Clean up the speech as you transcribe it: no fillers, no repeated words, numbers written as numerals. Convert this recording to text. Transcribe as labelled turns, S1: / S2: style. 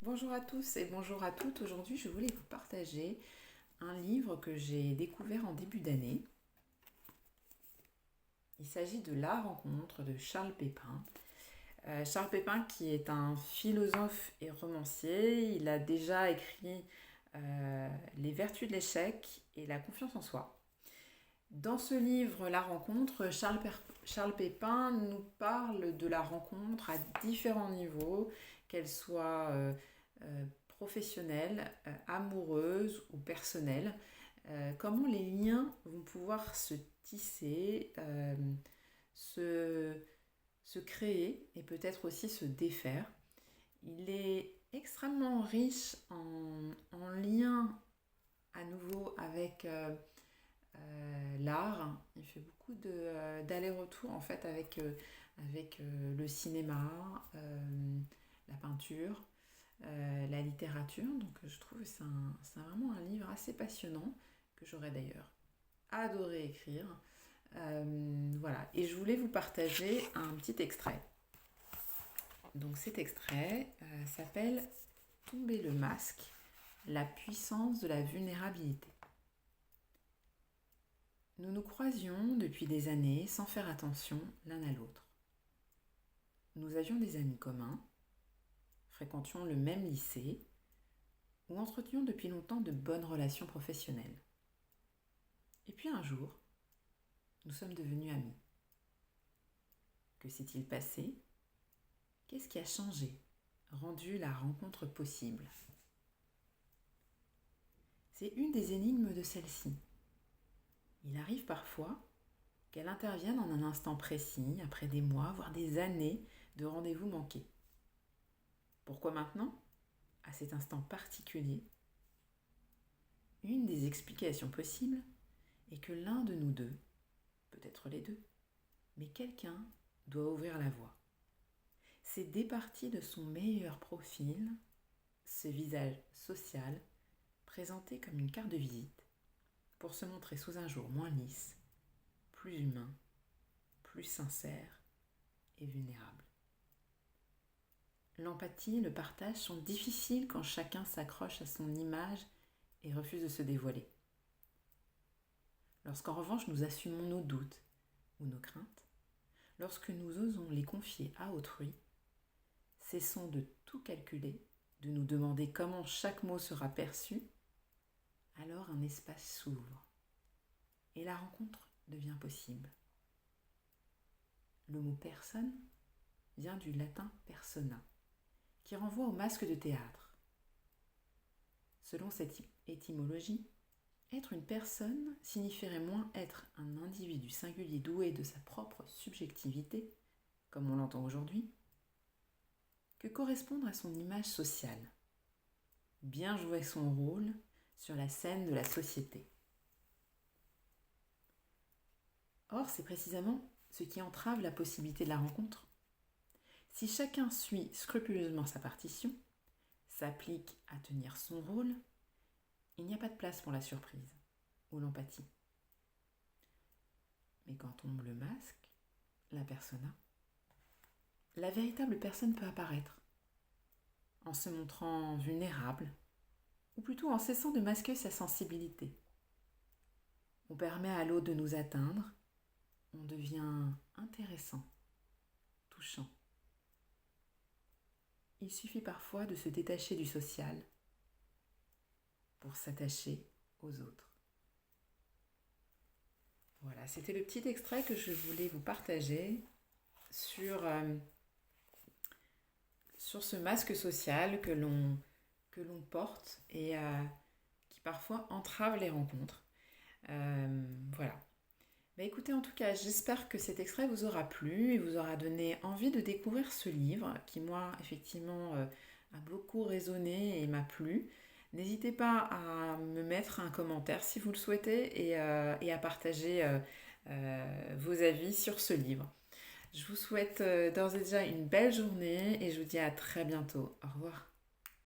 S1: Bonjour à tous et bonjour à toutes. Aujourd'hui, je voulais vous partager un livre que j'ai découvert en début d'année. Il s'agit de La rencontre de Charles Pépin. Charles Pépin qui est un philosophe et romancier. Il a déjà écrit Les vertus de l'échec et la confiance en soi. Dans ce livre, La rencontre, Charles Pépin nous parle de la rencontre à différents niveaux, qu'elle soit professionnelle, amoureuse ou personnelle. Comment les liens vont pouvoir se tisser, se, se créer et peut-être aussi se défaire. Il est extrêmement riche en liens à nouveau avec l'art. Il fait beaucoup d'allers-retours en fait avec le cinéma, la peinture, la littérature. Donc je trouve que c'est vraiment un livre assez passionnant que j'aurais d'ailleurs adoré écrire. Voilà, et je voulais vous partager un petit extrait. Donc cet extrait s'appelle Tomber le masque, la puissance de la vulnérabilité. Nous nous croisions depuis des années sans faire attention l'un à l'autre. Nous avions des amis communs, fréquentions le même lycée ou entretenions depuis longtemps de bonnes relations professionnelles. Et puis un jour, nous sommes devenus amis. Que s'est-il passé? Qu'est-ce qui a changé, rendu la rencontre possible? C'est une des énigmes de celle-ci. Il arrive parfois qu'elle intervienne en un instant précis, après des mois, voire des années de rendez-vous manqués. Pourquoi maintenant? À cet instant particulier? Une des explications possibles est que l'un de nous deux, peut-être les deux, mais quelqu'un doit ouvrir la voie. C'est départi de son meilleur profil, ce visage social, présenté comme une carte de visite, pour se montrer sous un jour moins lisse, plus humain, plus sincère et vulnérable. L'empathie et le partage sont difficiles quand chacun s'accroche à son image et refuse de se dévoiler. Lorsqu'en revanche nous assumons nos doutes ou nos craintes, lorsque nous osons les confier à autrui, cessons de tout calculer, de nous demander comment chaque mot sera perçu, alors un espace s'ouvre et la rencontre devient possible. Le mot personne vient du latin persona, qui renvoie au masque de théâtre. Selon cette étymologie, être une personne signifierait moins être un individu singulier doué de sa propre subjectivité, comme on l'entend aujourd'hui, que correspondre à son image sociale, bien jouer son rôle sur la scène de la société. Or, c'est précisément ce qui entrave la possibilité de la rencontre. Si chacun suit scrupuleusement sa partition, s'applique à tenir son rôle, il n'y a pas de place pour la surprise ou l'empathie. Mais quand tombe le masque, la persona, la véritable personne peut apparaître, en se montrant vulnérable, ou plutôt en cessant de masquer sa sensibilité. On permet à l'autre de nous atteindre, on devient intéressant, touchant. Il suffit parfois de se détacher du social pour s'attacher aux autres. Voilà, c'était le petit extrait que je voulais vous partager sur ce masque social que l'on porte et qui parfois entrave les rencontres. Voilà. Bah écoutez, en tout cas, j'espère que cet extrait vous aura plu et vous aura donné envie de découvrir ce livre qui, moi, effectivement, a beaucoup résonné et m'a plu. N'hésitez pas à me mettre un commentaire si vous le souhaitez et à partager vos avis sur ce livre. Je vous souhaite d'ores et déjà une belle journée et je vous dis à très bientôt. Au revoir.